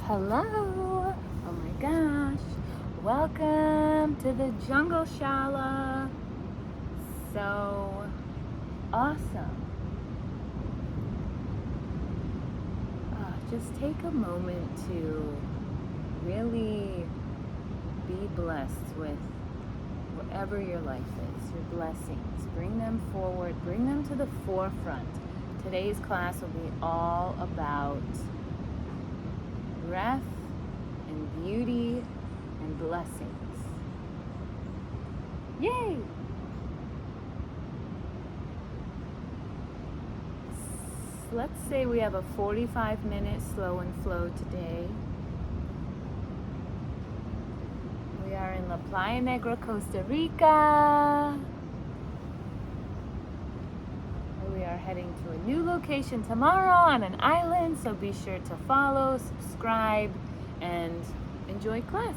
Hello! Oh my gosh! Welcome to the Jungle Shala! So awesome! Just take a moment to really be blessed with whatever your life is, your blessings. Bring them forward, bring them to the forefront. Today's class will be all about breath and beauty and blessings. Yay! Let's say we have a 45-minute slow and flow today. We are in Playa, Negra, Costa Rica. We are heading to a new location tomorrow on an island, so be sure to follow, subscribe, and enjoy class.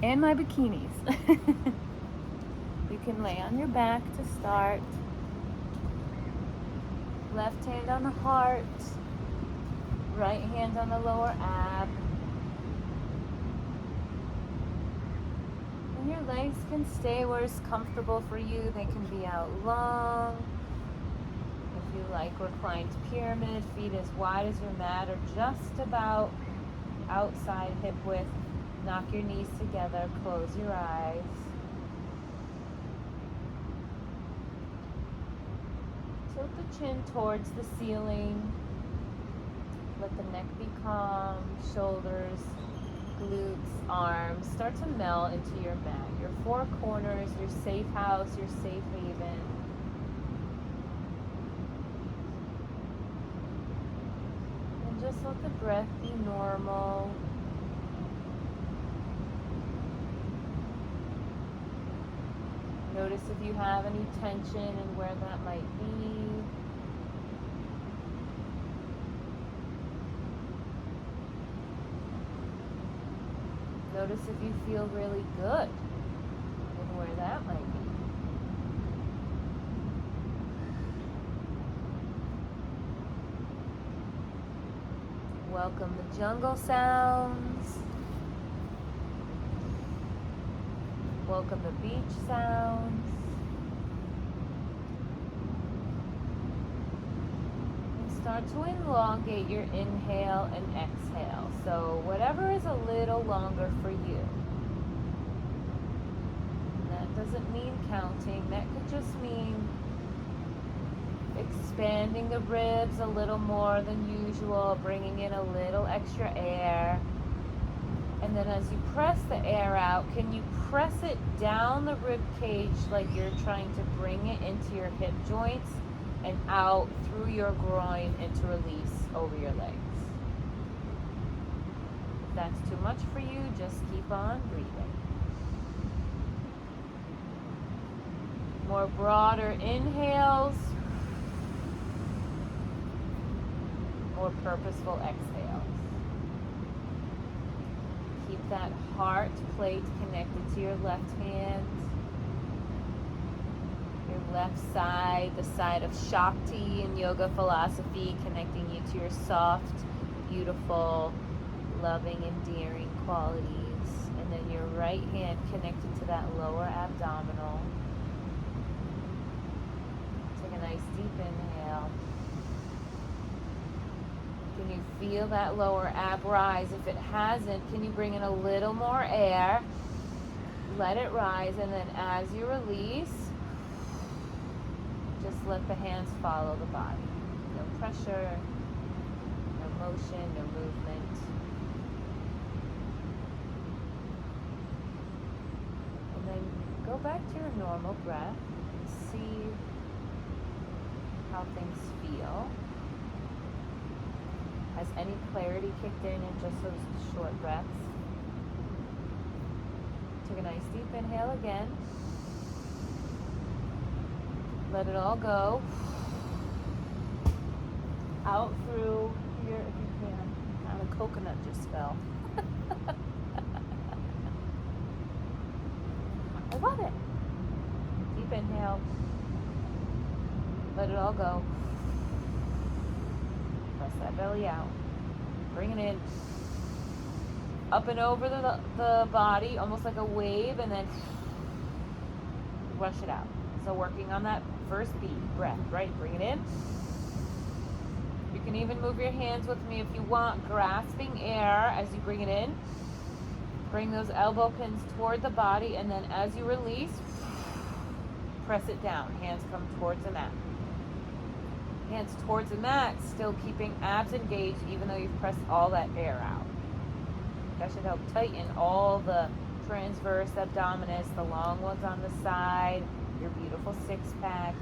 And my bikinis. You can lay on your back to start. Left hand on the heart, right hand on the lower ab. And your legs can stay where it's comfortable for you. They can be out long. If you like reclined pyramid, feet as wide as your mat or just about outside hip width. Knock your knees together, close your eyes. Tilt the chin towards the ceiling. Let the neck be calm, shoulders, glutes, arms. Start to melt into your mat. Your four corners, your safe house, your safe haven. And just let the breath be normal. Notice if you have any tension and where that might be. Notice if you feel really good and where that might be. Welcome the jungle sounds. Welcome the beach sounds. And start to elongate your inhale and exhale. So whatever is a little longer for you. And that doesn't mean counting. That could just mean expanding the ribs a little more than usual, bringing in a little extra air. And then as you press the air out, can you press it down the rib cage like you're trying to bring it into your hip joints and out through your groin and to release over your legs. If that's too much for you, just keep on breathing. More broader inhales, more purposeful exhales. Keep that heart plate connected to your left hand. Your left side, the side of Shakti in yoga philosophy, connecting you to your soft, beautiful, loving, endearing qualities. And then your right hand connected to that lower abdominal. Take a nice deep inhale. Can you feel that lower ab rise? If it hasn't, can you bring in a little more air? Let it rise, and then as you release, just let the hands follow the body. No pressure, no motion, no movement. And then go back to your normal breath and see how things feel. Has any clarity kicked in just those short breaths? Take a nice deep inhale again. Let it all go. Out through here if you can. And a coconut just fell. I love it. Deep inhale. Let it all go. Press that belly out. Bring it in. Up and over the body, almost like a wave, and then rush it out. So working on that first beat, breath, right? Bring it in. You can even move your hands with me if you want, grasping air as you bring it in. Bring those elbow pins toward the body, and then as you release, press it down. Hands come towards the mat. Hands towards the mat, still keeping abs engaged even though you've pressed all that air out. That should help tighten all the transverse abdominis, the long ones on the side, your beautiful six-pack,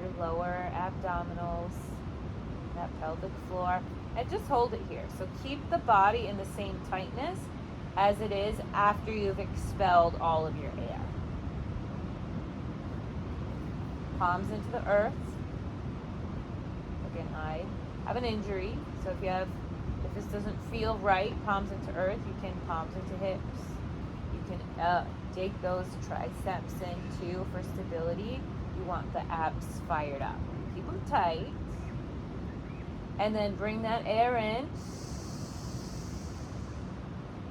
your lower abdominals, that pelvic floor. And just hold it here. So keep the body in the same tightness as it is after you've expelled all of your air. Palms into the earth. Again, I have an injury, so if this doesn't feel right, palms into earth, you can palms into hips. You can take those triceps in too for stability. You want the abs fired up. Keep them tight. And then bring that air in.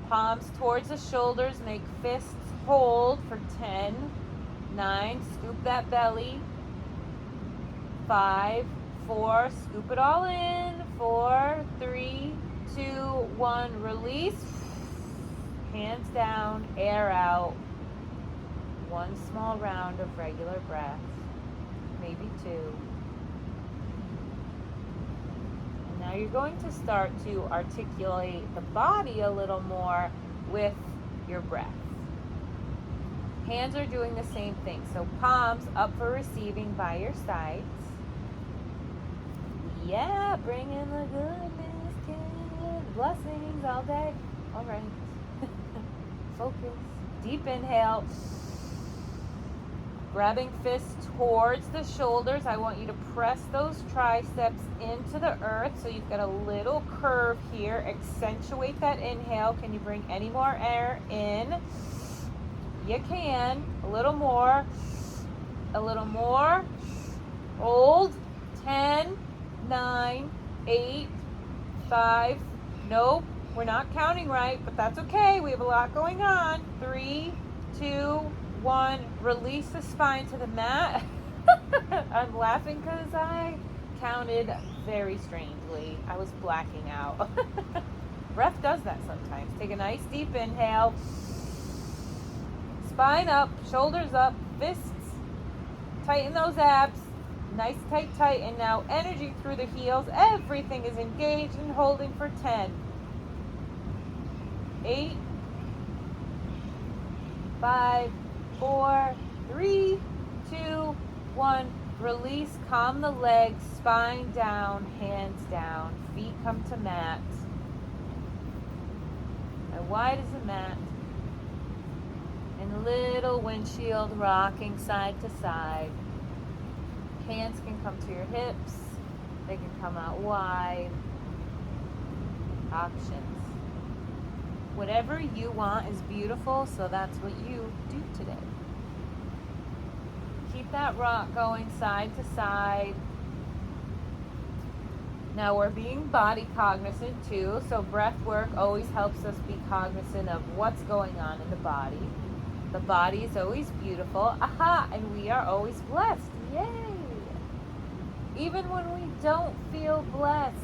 Palms towards the shoulders, make fists hold for 10, 9, scoop that belly, 5, 4, scoop it all in, 4, 3, 2, 1, release, hands down, air out, one small round of regular breath, maybe 2. Now you're going to start to articulate the body a little more with your breath. Hands are doing the same thing. So palms up for receiving by your sides. Yeah, bring in the goodness, good blessings all day. All right. Focus. Deep inhale. Grabbing fists towards the shoulders. I want you to press those triceps into the earth so you've got a little curve here. Accentuate that inhale. Can you bring any more air in? You can. A little more. A little more. Hold. 10, 9, 8, 5. Nope. We're not counting right, but that's okay. We have a lot going on. 3, 2, 1, release the spine to the mat. I'm laughing because I counted very strangely. I was blacking out. Breath does that sometimes. Take a nice deep inhale. Spine up, shoulders up, fists. Tighten those abs. Nice, tight, tight. And now energy through the heels. Everything is engaged and holding for 10, 8, 5, 4, 3, 2, 1. Release, calm the legs, spine down, hands down, feet come to mat. And wide as a mat. And little windshield rocking side to side. Hands can come to your hips. They can come out wide. Options. Whatever you want is beautiful, so that's what you do today. Keep that rock going side to side. Now we're being body cognizant too, so breath work always helps us be cognizant of what's going on in the body. The body is always beautiful. Aha! And we are always blessed. Yay! Even when we don't feel blessed,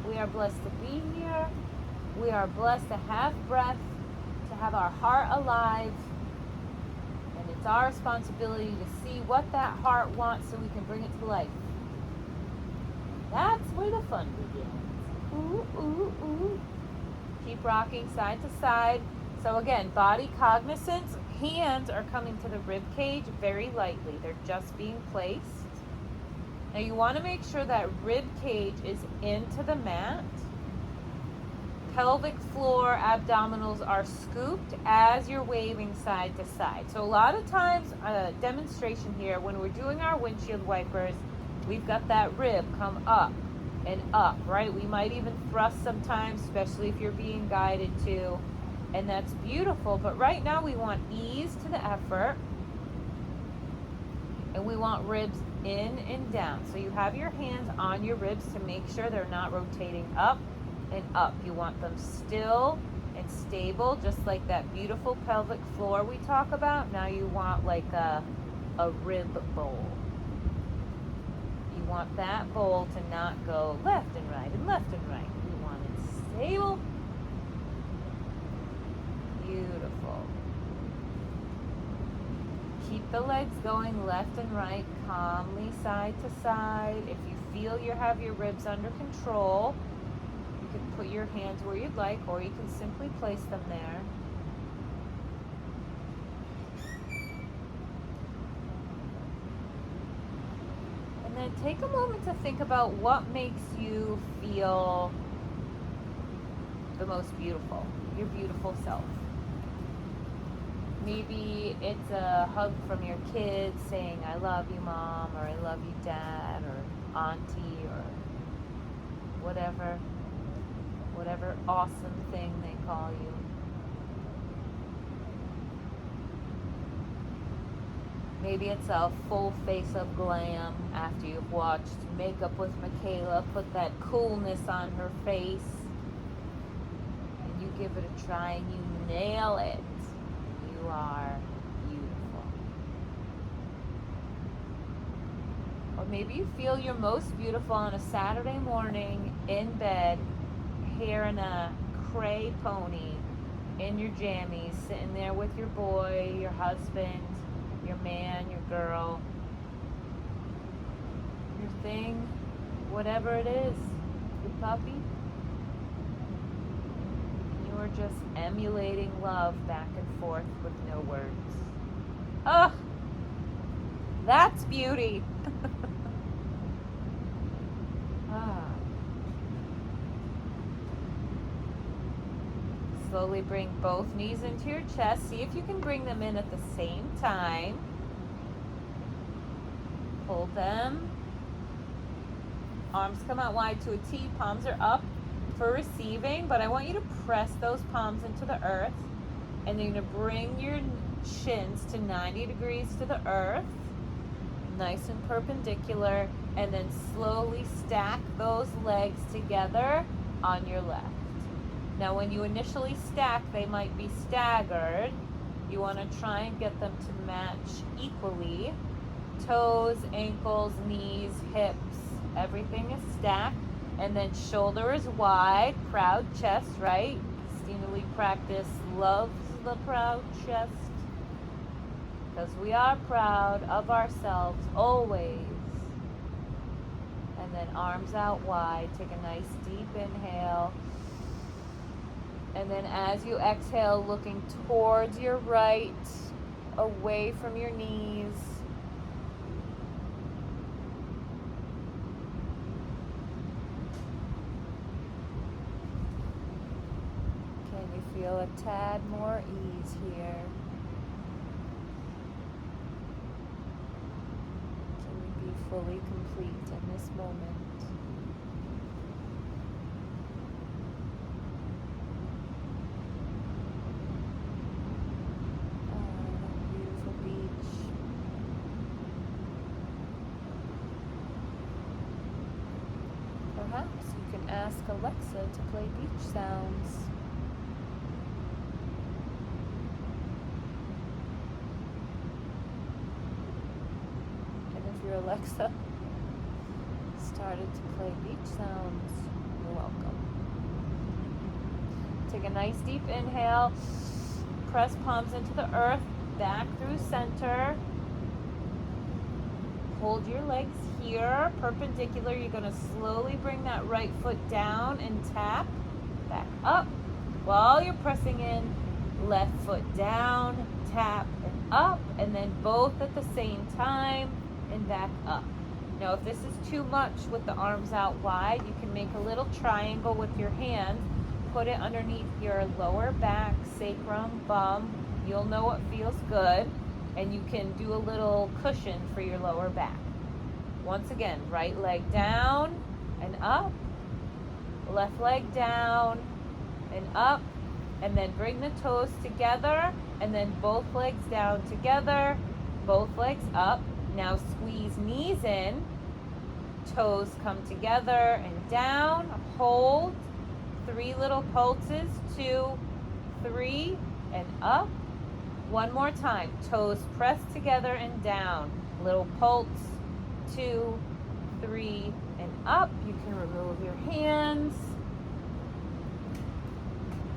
we are blessed to be here. We are blessed to have breath, to have our heart alive, and it's our responsibility to see what that heart wants so we can bring it to life. That's where the fun begins. Ooh, ooh, ooh. Keep rocking side to side. So again, body cognizance. Hands are coming to the rib cage very lightly. They're just being placed. Now you want to make sure that rib cage is into the mat. Pelvic floor, abdominals are scooped as you're waving side to side. So a lot of times, demonstration here, when we're doing our windshield wipers, we've got that rib come up and up, right? We might even thrust sometimes, especially if you're being guided to, and that's beautiful. But right now we want ease to the effort, and we want ribs in and down. So you have your hands on your ribs to make sure they're not rotating up and up. You want them still and stable, just like that beautiful pelvic floor we talk about. Now you want like a rib bowl. You want that bowl to not go left and right and left and right. You want it stable. Beautiful. Keep the legs going left and right, calmly side to side. If you feel you have your ribs under control, you can put your hands where you'd like, or you can simply place them there. And then take a moment to think about what makes you feel the most beautiful, your beautiful self. Maybe it's a hug from your kids saying, I love you, Mom, or I love you, Dad, or Auntie, or whatever awesome thing they call you. Maybe it's a full face of glam after you've watched Makeup with Michaela put that coolness on her face, and you give it a try and you nail it. You are beautiful. Or maybe you feel you're most beautiful on a Saturday morning in bed, hair in a cray pony, in your jammies, sitting there with your boy, your husband, your man, your girl, your thing, whatever it is, your puppy. You're just emulating love back and forth with no words. Oh, that's beauty. Slowly bring both knees into your chest. See if you can bring them in at the same time. Hold them. Arms come out wide to a T. Palms are up for receiving, but I want you to press those palms into the earth, and then you're going to bring your shins to 90 degrees to the earth, nice and perpendicular, and then slowly stack those legs together on your left. Now when you initially stack, they might be staggered. You want to try and get them to match equally. Toes, ankles, knees, hips, everything is stacked. And then shoulders wide, proud chest, right? Christina Lee Practice loves the proud chest, because we are proud of ourselves always. And then arms out wide. Take a nice deep inhale. And then as you exhale, looking towards your right, away from your knees. Feel a tad more ease here. Can you be fully complete in this moment? Beautiful beach. Perhaps you can ask Alexa to play beach sounds. Alexa started to play beach sounds, you're welcome. Take a nice deep inhale, press palms into the earth, back through center. Hold your legs here, perpendicular. You're going to slowly bring that right foot down and tap back up while you're pressing in. Left foot down, tap and up, and then both at the same time. And back up. Now if this is too much with the arms out wide, you can make a little triangle with your hands, put it underneath your lower back, sacrum, bum. You'll know what feels good, and you can do a little cushion for your lower back. Once again, right leg down and up, left leg down and up, and then bring the toes together, and then both legs down together, both legs up. Now squeeze knees in, toes come together and down, hold, 3 little pulses, 2, 3, and up. One more time, toes pressed together and down. Little pulse, 2, 3, and up. You can remove your hands.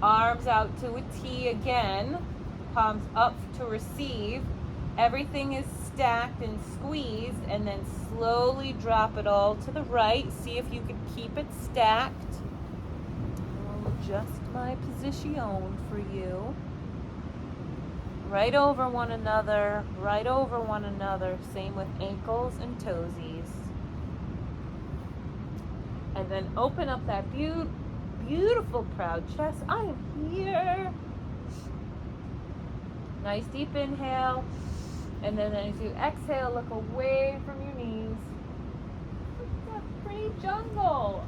Arms out to a T again. Palms up to receive. Everything is stacked and squeezed, and then slowly drop it all to the right. See if you can keep it stacked. I'll adjust my position for you. Right over one another, right over one another. Same with ankles and toesies. And then open up that beautiful proud chest. I am here. Nice deep inhale. And then as you exhale, look away from your knees. Look at that pretty jungle.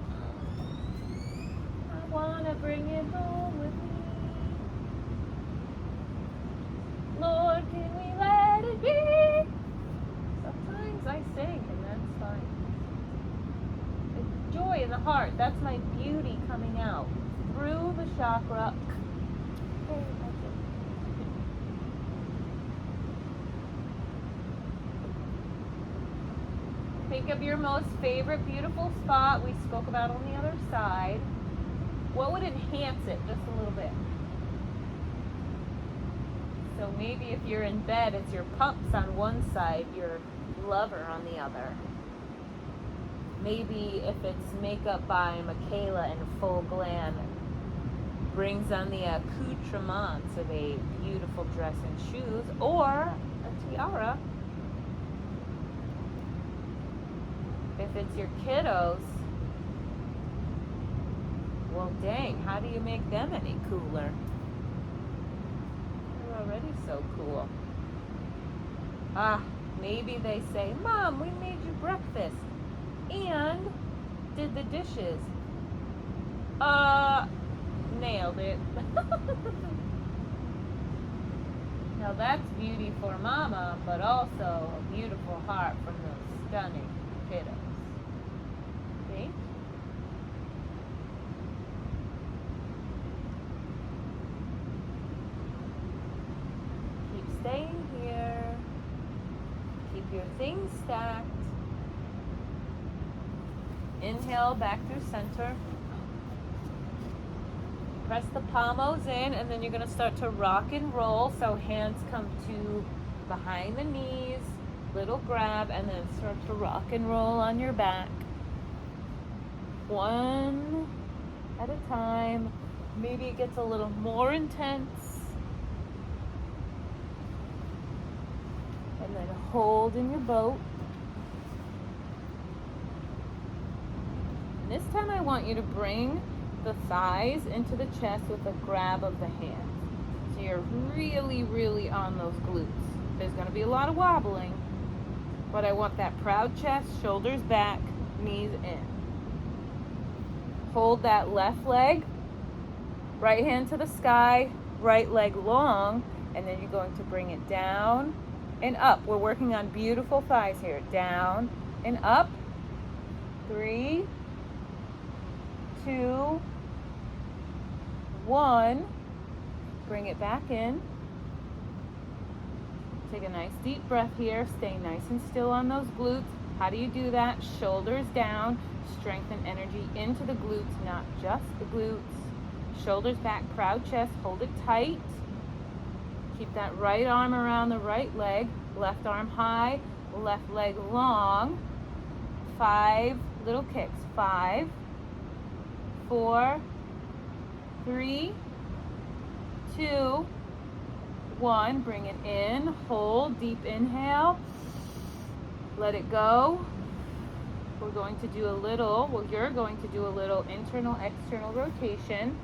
I want to bring it home with me. Lord, can we let it be? Sometimes I sing, and that's fine. It's joy in the heart. That's my beauty coming out through the chakra. Okay, that's it. Think of your most favorite beautiful spot we spoke about on the other side. What would enhance it just a little bit? So maybe if you're in bed, it's your pups on one side, your lover on the other. Maybe if it's makeup by Michaela in full glam, brings on the accoutrements of a beautiful dress and shoes, or a tiara. If it's your kiddos, well dang, how do you make them any cooler? They're already so cool. Maybe they say, Mom, we made you breakfast and did the dishes. Nailed it. Now that's beauty for Mama, but also a beautiful heart from those stunning kiddos. See? Keep staying here. Keep your things stacked. Inhale back through center. Press the palmos in, and then you're going to start to rock and roll. So hands come to behind the knees, little grab, and then start to rock and roll on your back. One at a time. Maybe it gets a little more intense. And then hold in your boat. And this time I want you to bring the thighs into the chest with a grab of the hands. So you're really, really on those glutes. There's going to be a lot of wobbling, but I want that proud chest, shoulders back, knees in. Hold that left leg, right hand to the sky, right leg long, and then you're going to bring it down and up. We're working on beautiful thighs here. Down and up. 3, 2, 1. Bring it back in. Take a nice deep breath here. Stay nice and still on those glutes. How do you do that? Shoulders down. Strengthen energy into the glutes, not just the glutes. Shoulders back, proud chest. Hold it tight. Keep that right arm around the right leg. Left arm high. Left leg long. 5 little kicks. 5, 4, 3, 2, 1. Bring it in. Hold. Deep inhale. Let it go. We're going to do a little, you're going to do a little internal, external rotation.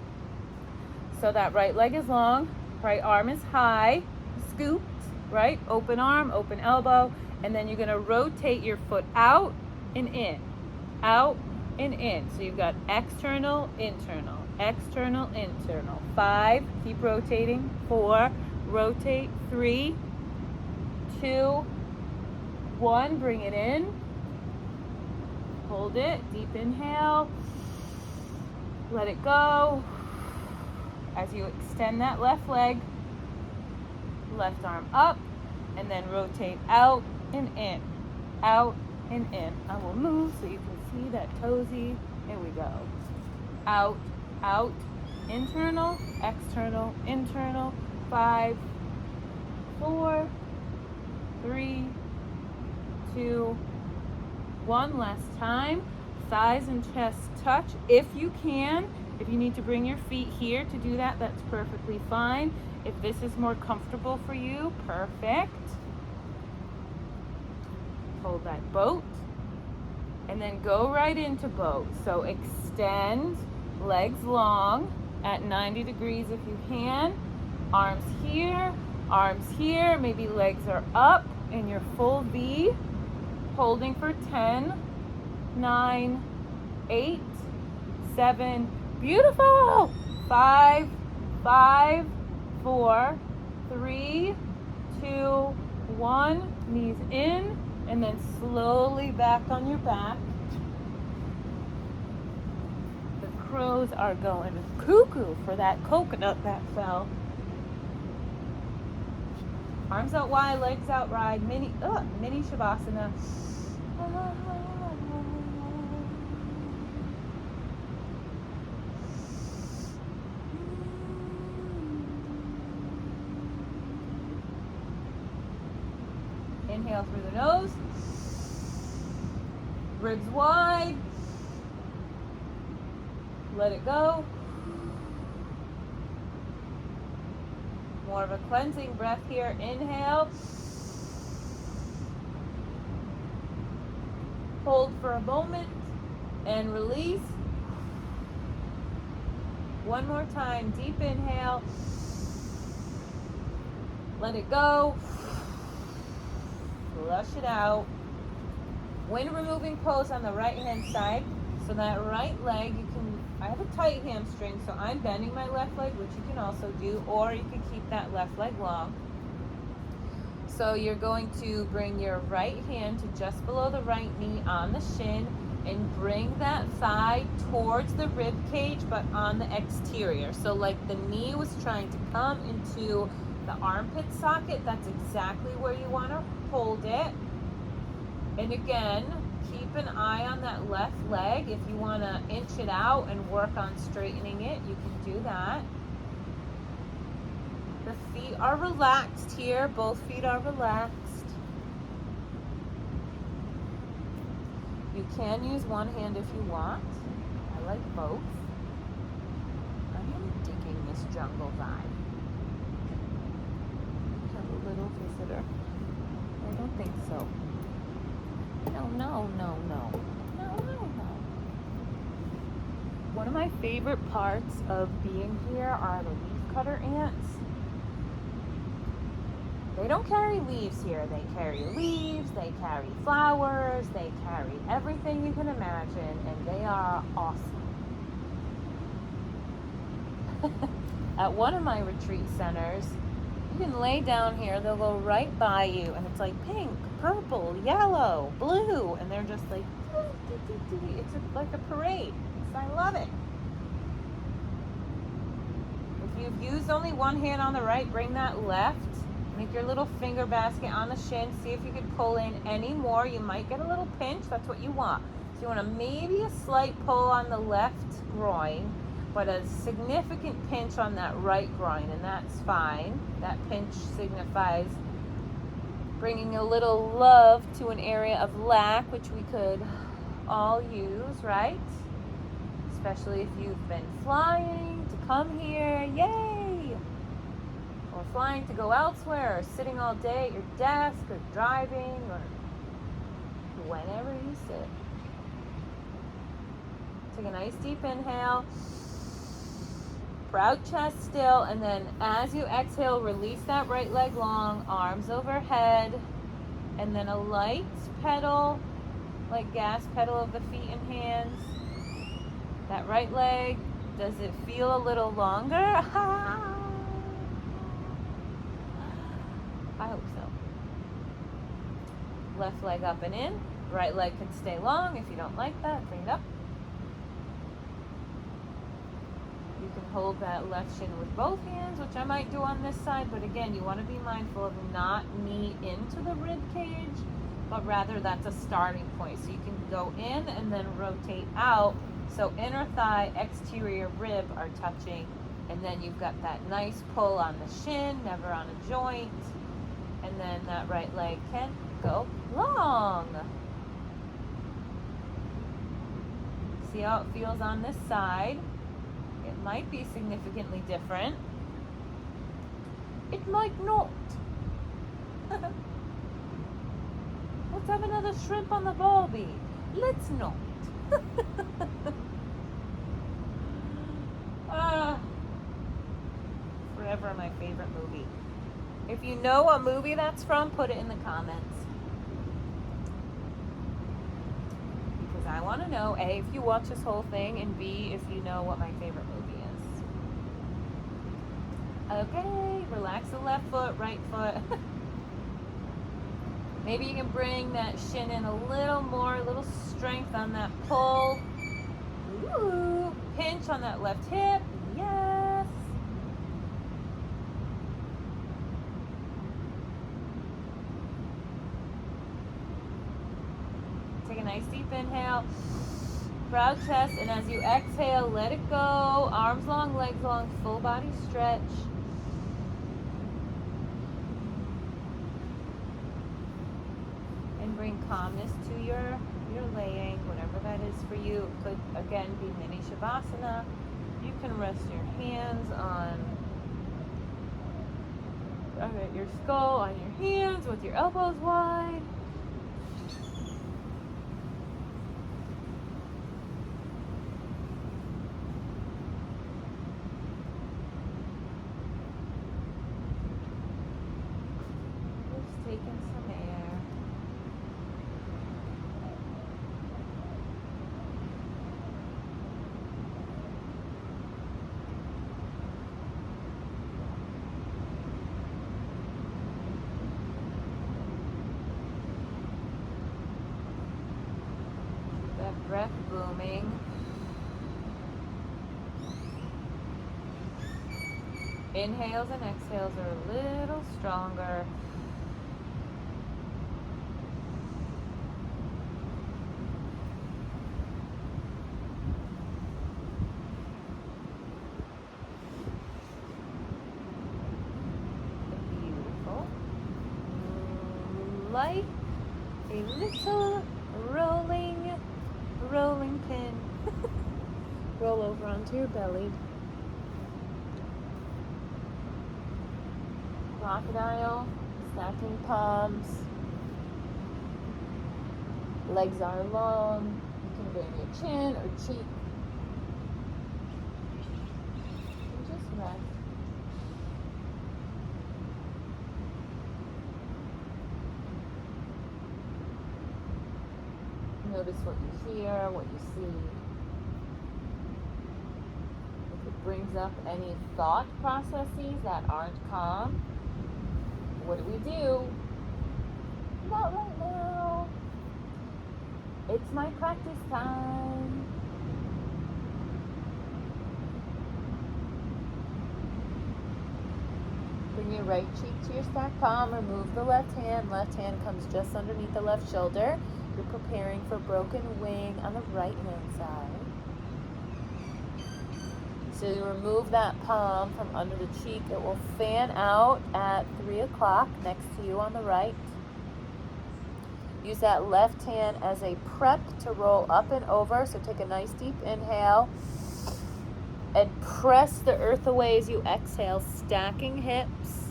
So that right leg is long, right arm is high, scooped, right? Open arm, open elbow, and then you're going to rotate your foot out and in, out and in. So you've got external, internal, external, internal. 5, keep rotating. 4, rotate. 3, 2, 1, bring it in. Hold it, deep inhale. Let it go. As you extend that left leg, left arm up, and then rotate out and in, out and in. I will move so you can see that toesy. Here we go. Out, out, internal, external, internal. 5, 4, 3, 2, 1. Last time. Thighs and chest touch if you can. If you need to bring your feet here to do that, that's perfectly fine. If this is more comfortable for you, perfect. Hold that boat and then go right into boat. So extend, legs long at 90 degrees if you can. Arms here, maybe legs are up in your full V. Holding for 10, 9, 8, 7, beautiful. 5, 4, 3, 2, 1. Knees in, and then slowly back on your back. The crows are going cuckoo for that coconut that fell. Arms out wide, legs out wide, mini Savasana. Inhale through the nose. Ribs wide. Let it go. More of a cleansing breath here. Inhale. Hold for a moment and release. One more time. Deep inhale. Let it go. Flush it out. Wind removing pose on the right hand side. So that right leg, I have a tight hamstring, so I'm bending my left leg, which you can also do, or you can keep that left leg long. So you're going to bring your right hand to just below the right knee on the shin and bring that thigh towards the rib cage, but on the exterior. So like the knee was trying to come into the armpit socket, that's exactly where you want to hold it. And again, keep an eye on that left leg. If you want to inch it out and work on straightening it, you can do that. The feet are relaxed here. Both feet are relaxed. You can use one hand if you want. I like both. I'm really digging this jungle vibe. Have a little visitor. I don't think so. No. One of my favorite parts of being here are the leafcutter ants. They don't carry leaves here. They carry leaves, they carry flowers, they carry everything you can imagine, and they are awesome. At one of my retreat centers, you can lay down here, they'll go right by you, and it's like pink, purple, yellow, blue, and they're just like, it's like a parade. I love it. If you've used only one hand on the right, bring that left. Make your little finger basket on the shin. See if you could pull in any more. You might get a little pinch. That's what you want. So you want maybe a slight pull on the left groin, but a significant pinch on that right groin, and that's fine. That pinch signifies bringing a little love to an area of lack, which we could all use, right? Especially if you've been flying to come here, yay! Or flying to go elsewhere, or sitting all day at your desk, or driving, or whenever you sit. Take a nice deep inhale. Proud chest still, and then as you exhale, release that right leg long, arms overhead, and then a light pedal, like gas pedal of the feet and hands. That right leg, does it feel a little longer? I hope so. Left leg up and in. Right leg can stay long. If you don't like that, bring it up. can hold that left shin with both hands, which I might do on this side, but again, you want to be mindful of not knee into the rib cage, but rather that's a starting point. So you can go in and then rotate out. So inner thigh, exterior rib are touching, and then you've got that nice pull on the shin, never on a joint, and then that right leg can go long. See how it feels on this side. It might be significantly different. It might not. Let's have another shrimp on the ball bead. Let's not. Forever my favorite movie. If you know what movie that's from, put it in the comments. Because I want to know, A, if you watch this whole thing, and B, if you know what my favorite movie is. Okay, relax the left foot, right foot. Maybe you can bring that shin in a little more, a little strength on that pull. Ooh, pinch on that left hip. Yes. Take a nice deep inhale. Proud chest, and as you exhale, let it go. Arms long, legs long, full body stretch. And bring calmness to your laying, whatever that is for you. It could, again, be mini Savasana. You can rest your hands on your skull, on your hands with your elbows wide. Just taking some air. Breath booming. Inhales and exhales are a little stronger. Beautiful. Like a little rolling pin. Roll over onto your belly. Crocodile, stacking palms. Legs are long. You can bring your chin or cheek. And just rest. Notice what you hear, what you see. If it brings up any thought processes that aren't calm, what do we do? Not right now. It's my practice time. Bring your right cheek to your stacked palm. Remove the left hand. Left hand comes just underneath the left shoulder. You're preparing for broken wing on the right hand side. So you remove that palm from under the cheek. It will fan out at 3 o'clock next to you on the right. Use that left hand as a prep to roll up and over. So take a nice deep inhale and press the earth away as you exhale, stacking hips.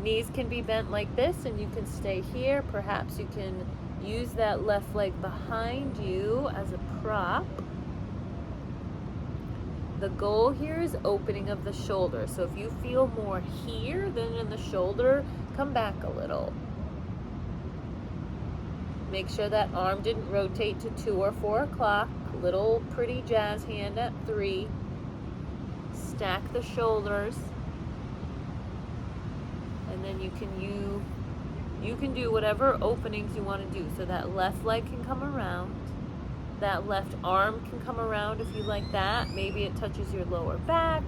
Knees can be bent like this and you can stay here. Perhaps you can use that left leg behind you as a prop. The goal here is opening of the shoulder. So if you feel more here than in the shoulder, come back a little. Make sure that arm didn't rotate to 2 or 4 o'clock. Little pretty jazz hand at 3. Stack the shoulders. And then you can do whatever openings you want to do. So that left leg can come around. That left arm can come around if you like that. Maybe it touches your lower back.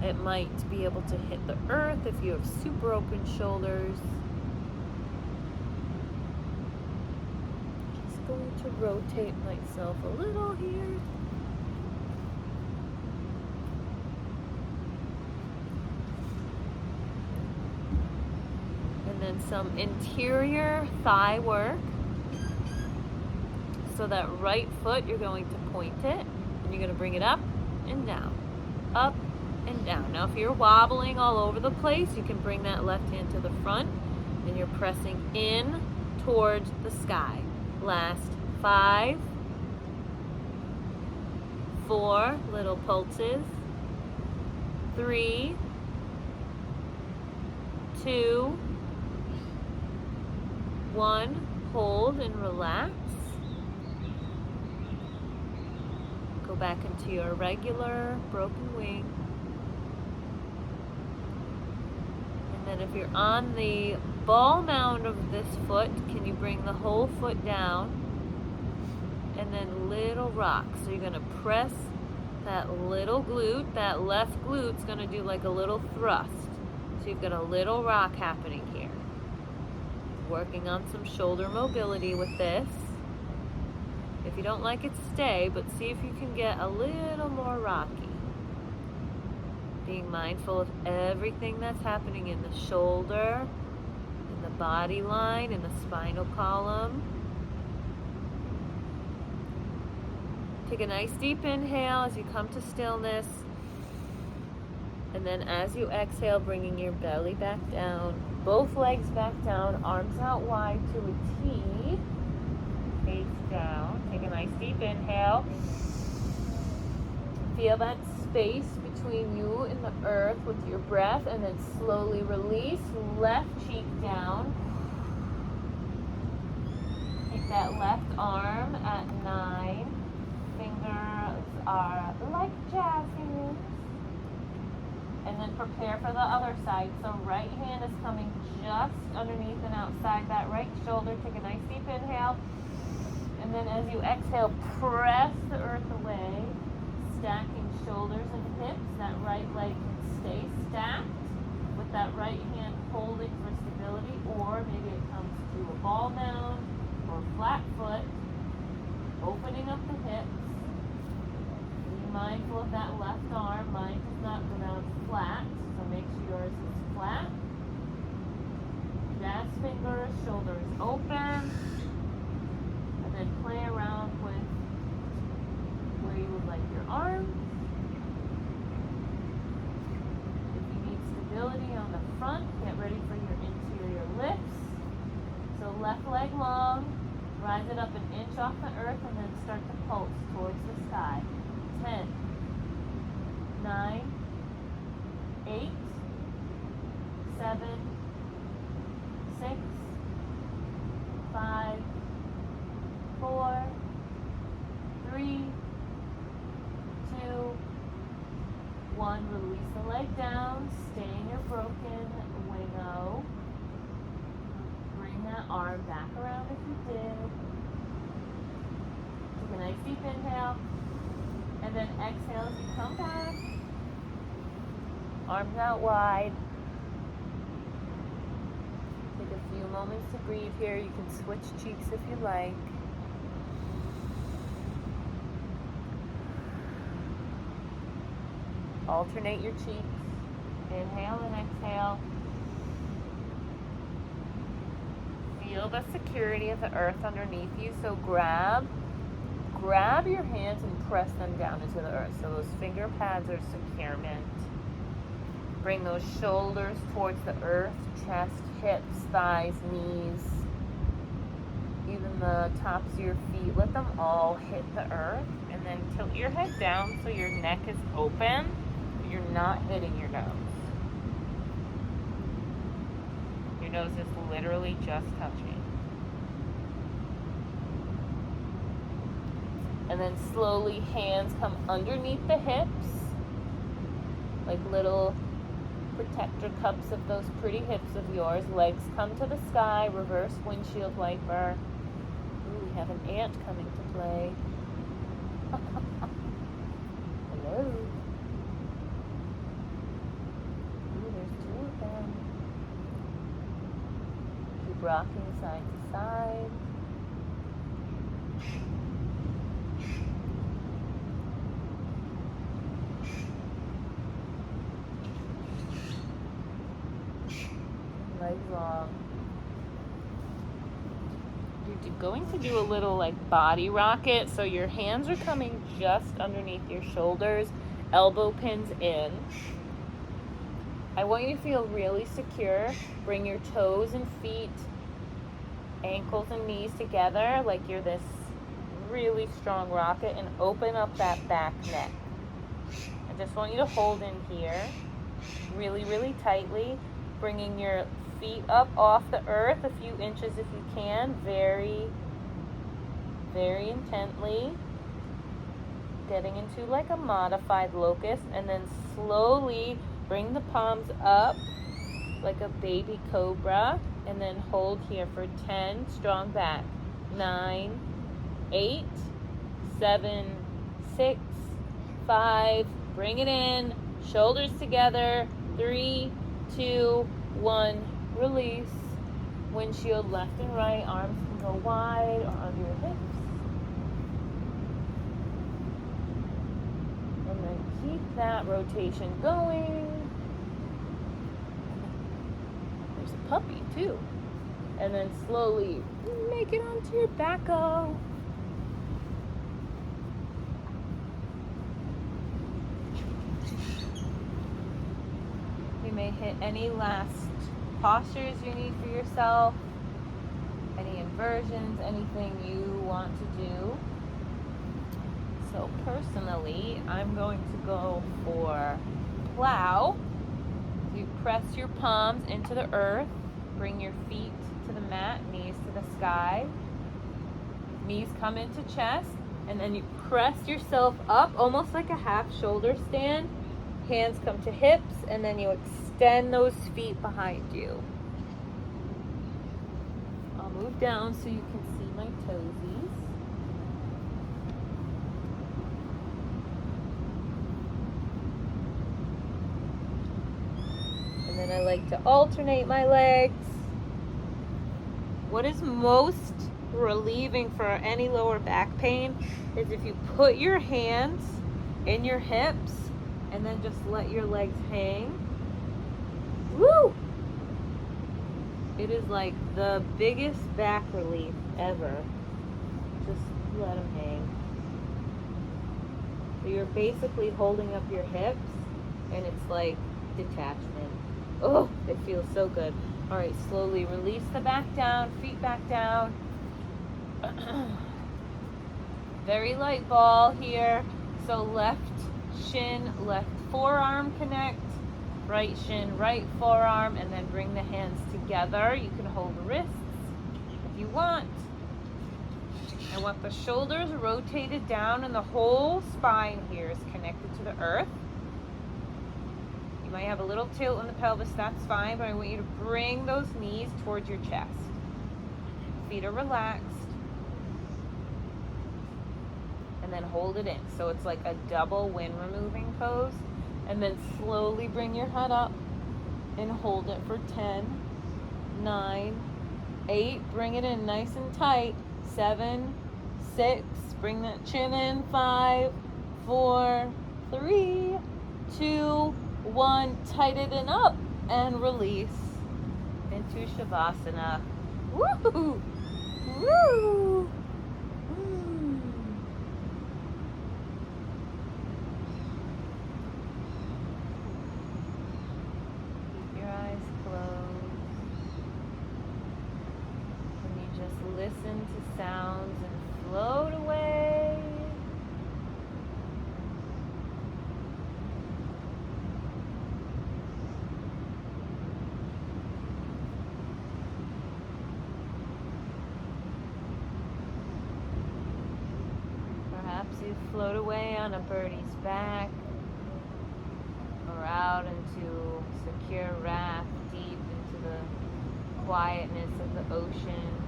It might be able to hit the earth if you have super open shoulders. Just going to rotate myself a little here. And then some interior thigh work. So that right foot, you're going to point it, and you're going to bring it up and down, up and down. Now, if you're wobbling all over the place, you can bring that left hand to the front, and you're pressing in towards the sky. Last 5, 4, little pulses, 3, 2, 1, hold and relax. Go back into your regular broken wing. And then if you're on the ball mound of this foot, can you bring the whole foot down? And then little rock. So you're going to press that little glute. That left glute's going to do like a little thrust. So you've got a little rock happening here. Working on some shoulder mobility with this. If you don't like it, stay, but see if you can get a little more rocky. Being mindful of everything that's happening in the shoulder, in the body line, in the spinal column. Take a nice deep inhale as you come to stillness. And then as you exhale, bringing your belly back down, both legs back down, arms out wide to a T. Face down. Take a nice deep inhale. Feel that space between you and the earth with your breath, and then slowly release. Left cheek down. Take that left arm at 9. Fingers are like jazz hands. And then prepare for the other side. So right hand is coming just underneath and outside that right shoulder. Take a nice deep inhale. And then as you exhale, press the earth away, stacking shoulders and hips. That right leg can stay stacked with that right hand holding for stability, or maybe it comes to a ball mound or flat foot, opening up the hips. Be mindful of that left arm. Mine does not go down flat, so make sure yours is flat. Jazz fingers, shoulders open. And play around with where you would like your arms. If you need stability on the front, get ready for your interior lifts. So left leg long, rise it up an inch off the earth, and then start to pulse towards the sky. 10, 9, 8, 7, 6, 5, 4, 3, 2, 1. Release the leg down. Stay in your broken wing-o. Bring that arm back around if you did. Take a nice deep inhale. And then exhale as you come back. Arms out wide. Take a few moments to breathe here. You can switch cheeks if you like. Alternate your cheeks. Inhale and exhale. Feel the security of the earth underneath you. So grab your hands and press them down into the earth. So those finger pads are securement. Bring those shoulders towards the earth, chest, hips, thighs, knees, even the tops of your feet. Let them all hit the earth. And then tilt your head down so your neck is open. You're not hitting your nose. Your nose is literally just touching. And then slowly hands come underneath the hips, like little protector cups of those pretty hips of yours. Legs come to the sky, reverse windshield wiper. Ooh, we have an ant coming to play. Hello. Ooh, there's two of them. Keep rocking side to side. Legs long. You're going to do a little like body rocket, so your hands are coming just underneath your shoulders, elbow pins in. I want you to feel really secure. Bring your toes and feet, ankles and knees together like you're this really strong rocket, and open up that back neck. I just want you to hold in here really, really tightly, bringing your feet up off the earth a few inches if you can, very, very intently, getting into like a modified locust, and then slowly bring the palms up like a baby cobra, and then hold here for 10, strong back, 9, 8, 7, 6, 5, bring it in, shoulders together, 3, 2, 1, release. Windshield left and right, arms can go wide or under your hips. And then keep that rotation going. There's a puppy too. And then slowly make it onto your back-o. You may hit any last postures you need for yourself, any inversions, anything you want to do. So personally, I'm going to go for plow. You press your palms into the earth, bring your feet to the mat, knees to the sky. Knees come into chest, and then you press yourself up almost like a half shoulder stand. Hands come to hips, and then you extend those feet behind you. I'll move down so you can see my toesies. And then I like to alternate my legs. What is most relieving for any lower back pain is if you put your hands in your hips and then just let your legs hang. Woo! It is like the biggest back relief ever. Just let them hang. So you're basically holding up your hips, and it's like detachment. Oh, it feels so good. All right, slowly release the back down, feet back down. Very light ball here. So left shin, left forearm connect, right shin, right forearm, and then bring the hands together. You can hold the wrists if you want. I want the shoulders rotated down, and the whole spine here is connected to the earth. You might have a little tilt in the pelvis, that's fine, but I want you to bring those knees towards your chest. Feet are relaxed. And then hold it in. So it's like a double wind removing pose. And then slowly bring your head up and hold it for 10, 9, 8, bring it in nice and tight, 7, 6, bring that chin in, 5, 4, 3, 2, 1, tighten it up and release into Savasana. Woo! Woo! Listen to sounds and float away. Perhaps you float away on a birdie's back, or out into secure raft deep into the quietness of the ocean.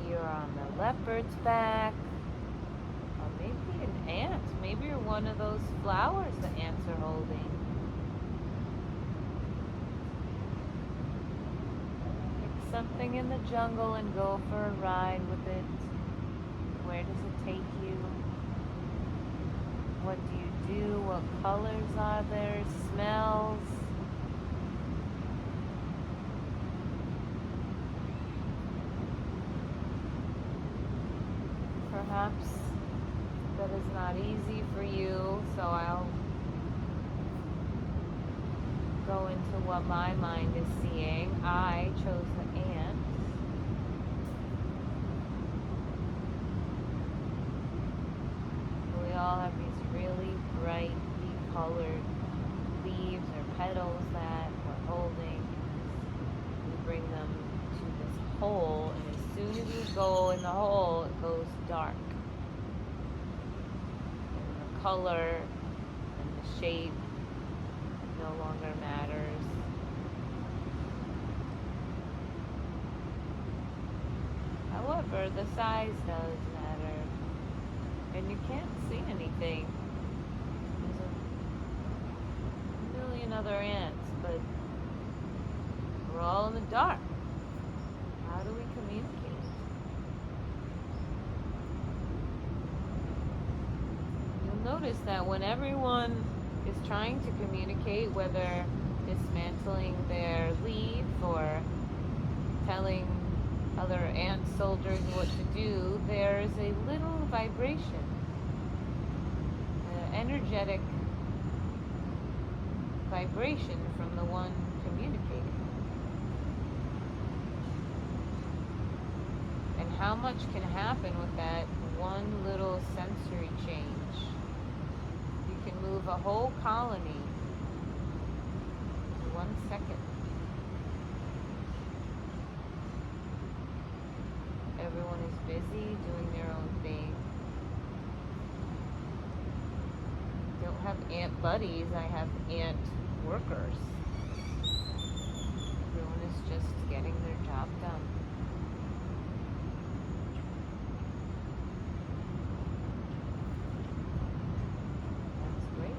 you're on the leopard's back, or maybe an ant. Maybe you're one of those flowers the ants are holding. Pick something in the jungle and go for a ride with it. Where does it take you? What do you do? What colors are there? Smells? Perhaps that is not easy for you, so I'll go into what my mind is seeing. I chose the ant. We all have these really brightly colored leaves or petals that we're holding. We bring them to this hole, and as soon as you go in the hole, it goes dark. And the color and the shape no longer matters. However, the size does matter. And you can't see anything. There's a million other ants, but we're all in the dark. How do we communicate? You'll notice that when everyone is trying to communicate, whether dismantling their leaf or telling other ant soldiers what to do, there's a little vibration, an energetic vibration from the one communicating. And how much can happen with that one little sensory change? You can move a whole colony in 1 second. Everyone is busy doing their own thing. I don't have ant buddies, I have ant workers. Everyone is just getting their job done. That's great.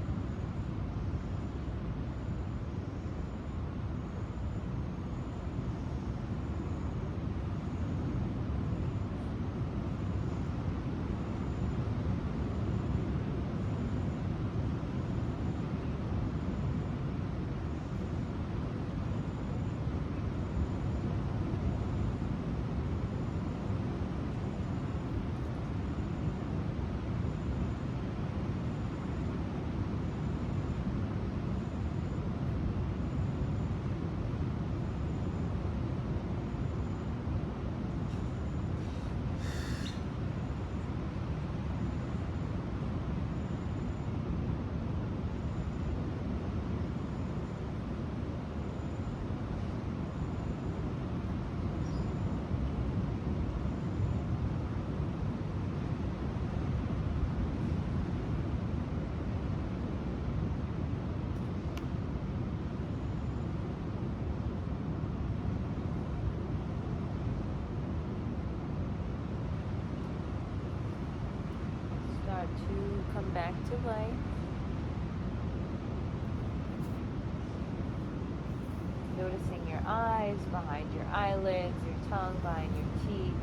To come back to life. Noticing your eyes behind your eyelids, your tongue behind your teeth,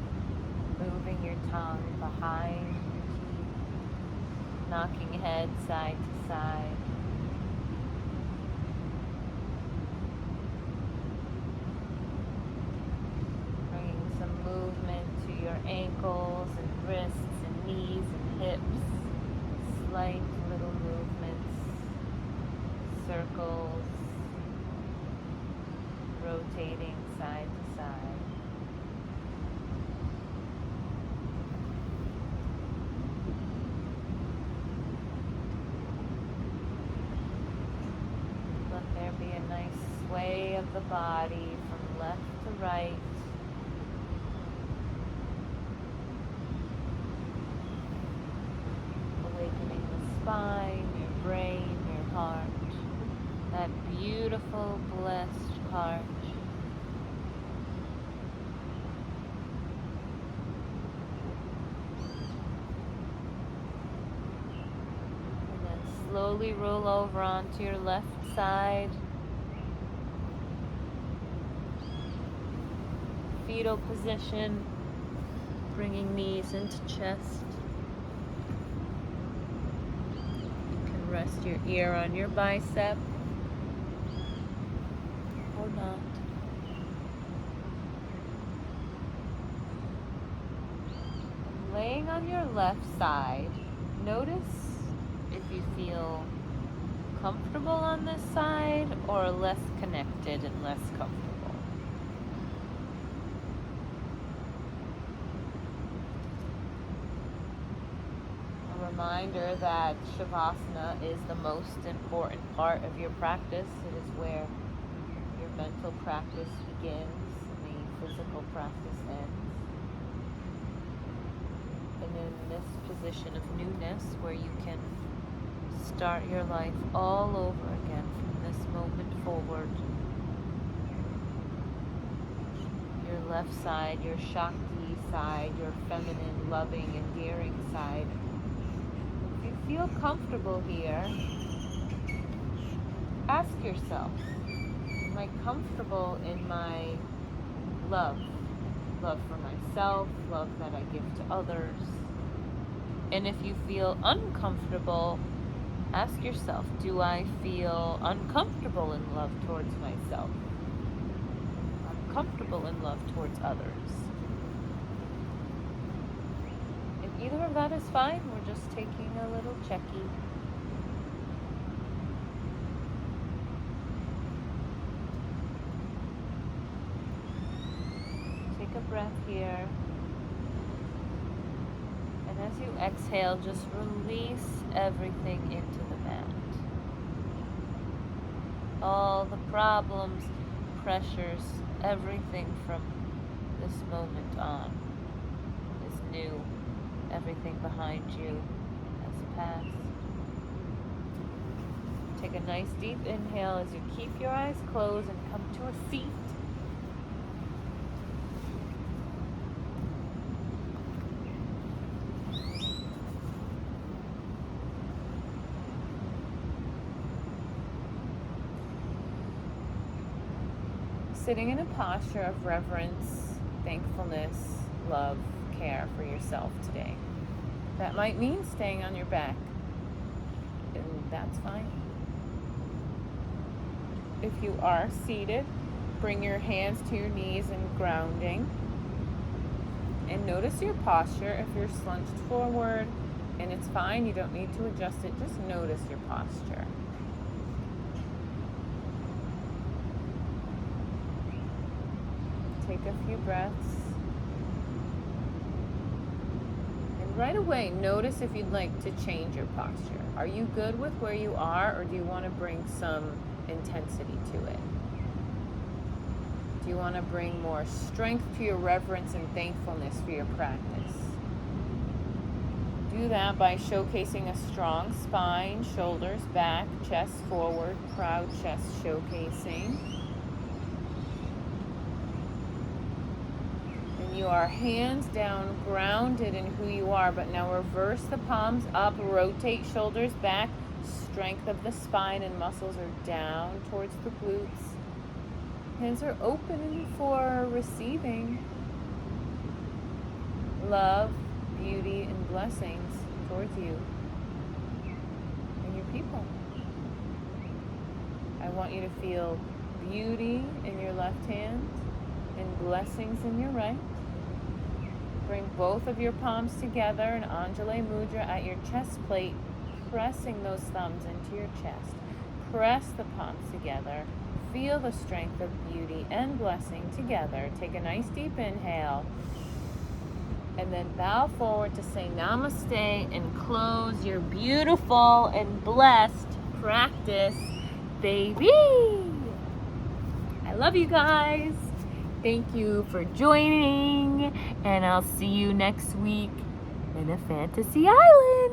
moving your tongue behind your teeth, knocking head side to side. Bringing some movement to your ankles and wrists and knees and hips. Slight little movements, circles, rotating side to side. Let there be a nice sway of the body from left to right. Spine, your brain, your heart, that beautiful, blessed heart. slowly roll over onto your left side. Fetal position, bringing knees into chest. You can rest your ear on your bicep or not. Laying on your left side, notice if you feel comfortable on this side or less connected and less comfortable. A reminder that Savasana is the most important part of your practice. It is where your mental practice begins and the physical practice ends. And in this position of newness, where you can start your life all over again from this moment forward. Your left side, your Shakti side, your feminine, loving, endearing side. If you feel comfortable here, ask yourself, am I comfortable in my love? Love for myself, love that I give to others. And if you feel uncomfortable, ask yourself, do I feel uncomfortable in love towards myself? Uncomfortable in love towards others? If either of that is fine, we're just taking a little checky. Take a breath here. And as you exhale, just release everything into the mat. All the problems, pressures, everything from this moment on is new. Everything behind you has passed. Take a nice deep inhale as you keep your eyes closed and come to a seat. Sitting in a posture of reverence, thankfulness, love, care for yourself today. That might mean staying on your back, and that's fine. If you are seated, bring your hands to your knees and grounding. And notice your posture. If you're slunched forward, and it's fine, you don't need to adjust it, just notice your posture. Take a few breaths. And right away, notice if you'd like to change your posture. Are you good with where you are, or do you want to bring some intensity to it? Do you want to bring more strength to your reverence and thankfulness for your practice? Do that by showcasing a strong spine, shoulders back, chest forward, proud chest showcasing. You are hands down, grounded in who you are, but now reverse the palms up, rotate shoulders back, strength of the spine and muscles are down towards the glutes. Hands are open for receiving love, beauty, and blessings towards you and your people. I want you to feel beauty in your left hand and blessings in your right. Bring both of your palms together in Anjali Mudra at your chest plate, pressing those thumbs into your chest. Press the palms together. Feel the strength of beauty and blessing together. Take a nice deep inhale. And then bow forward to say namaste and close your beautiful and blessed practice, baby. I love you guys. Thank you for joining, and I'll see you next week in a fantasy island.